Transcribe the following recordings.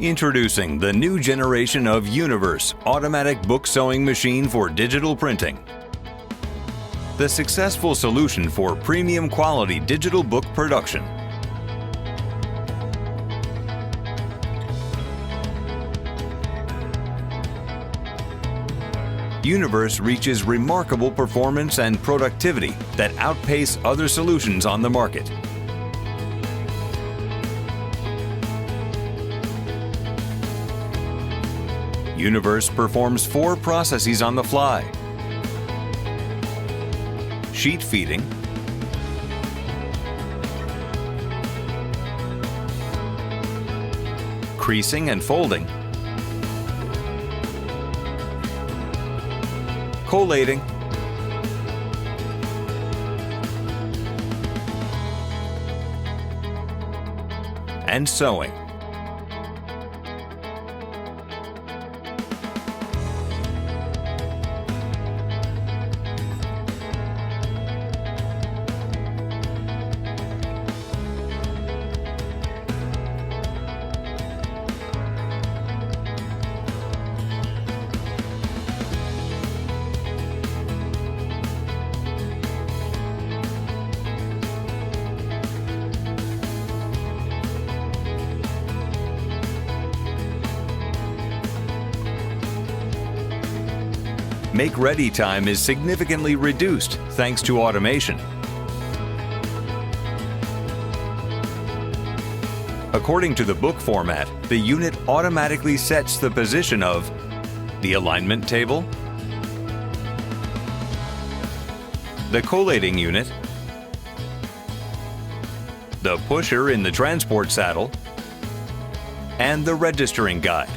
Introducing the new generation of Universe automatic book sewing machine for digital printing. The successful solution for premium quality digital book production. Universe reaches remarkable performance and productivity that outpace other solutions on the market. Universe performs 4 processes on the fly: sheet feeding, creasing and folding, collating, and sewing. Make-ready time is significantly reduced thanks to automation. According to the book format, the unit automatically sets the position of the alignment table, the collating unit, the pusher in the transport saddle, and the registering guide.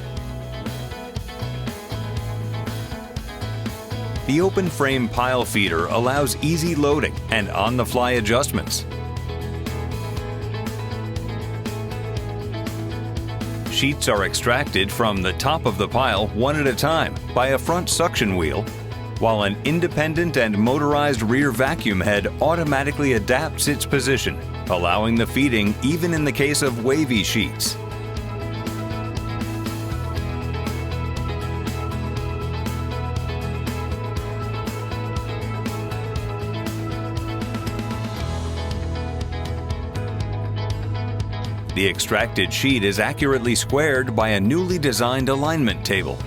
The open frame pile feeder allows easy loading and on-the-fly adjustments. Sheets are extracted from the top of the pile one at a time by a front suction wheel, while an independent and motorized rear vacuum head automatically adapts its position, allowing the feeding even in the case of wavy sheets. The extracted sheet is accurately squared by a newly designed alignment table.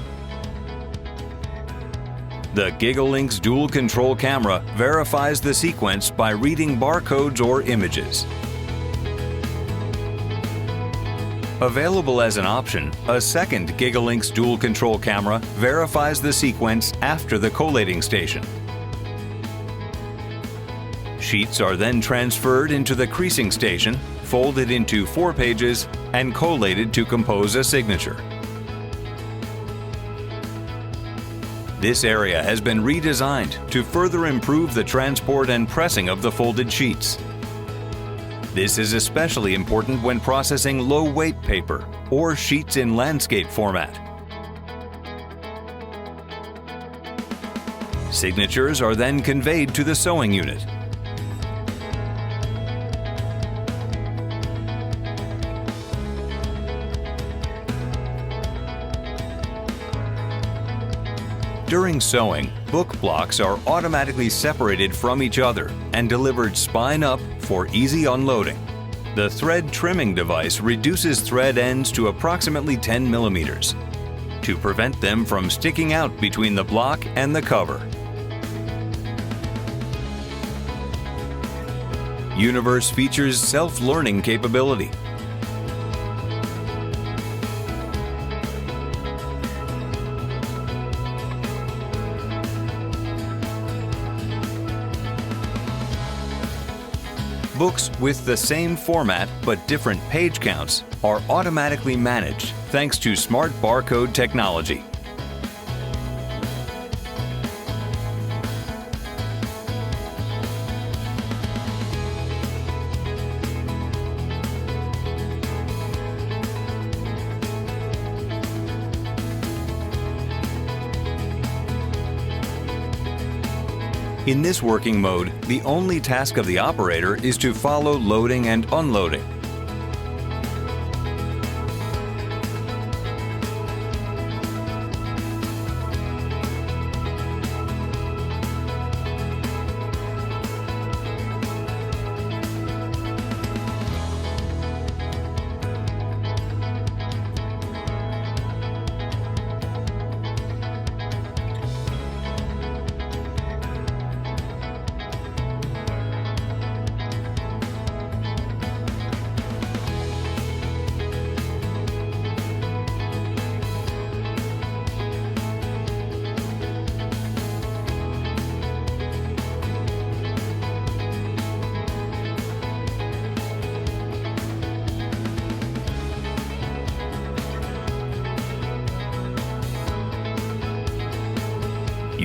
The GigaLinks dual control camera verifies the sequence by reading barcodes or images. Available as an option, a second GigaLinks dual control camera verifies the sequence after the collating station. Sheets are then transferred into the creasing station, folded into 4 pages, and collated to compose a signature. This area has been redesigned to further improve the transport and pressing of the folded sheets. This is especially important when processing low-weight paper or sheets in landscape format. Signatures are then conveyed to the sewing unit. During sewing, book blocks are automatically separated from each other and delivered spine up for easy unloading. The thread trimming device reduces thread ends to approximately 10 millimeters to prevent them from sticking out between the block and the cover. Universe features self-learning capability. Books with the same format but different page counts are automatically managed thanks to smart barcode technology. In this working mode, the only task of the operator is to follow loading and unloading.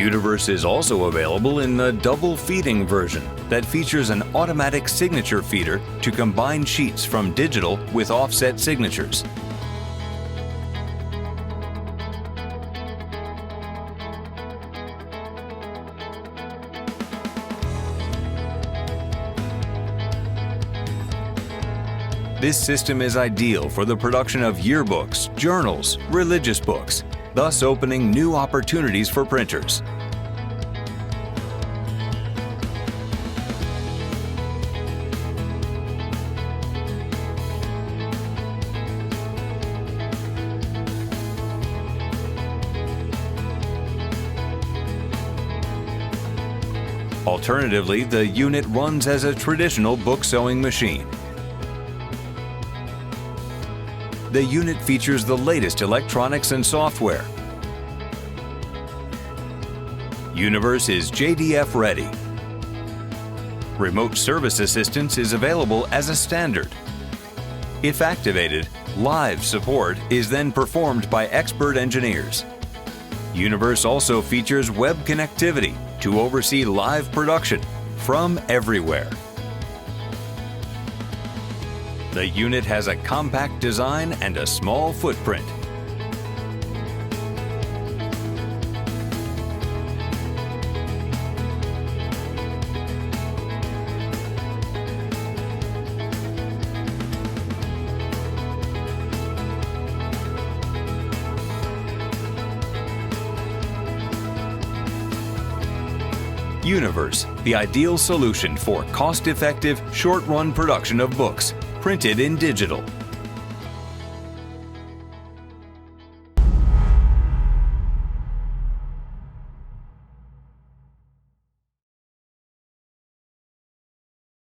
Universe is also available in the double feeding version that features an automatic signature feeder to combine sheets from digital with offset signatures. This system is ideal for the production of yearbooks, journals, religious books, thus opening new opportunities for printers. Alternatively, the unit runs as a traditional book sewing machine. The unit features the latest electronics and software. Universe is JDF ready. Remote service assistance is available as a standard. If activated, live support is then performed by expert engineers. Universe also features web connectivity to oversee live production from everywhere. The unit has a compact design and a small footprint. Universe, the ideal solution for cost-effective, short-run production of books, printed in digital.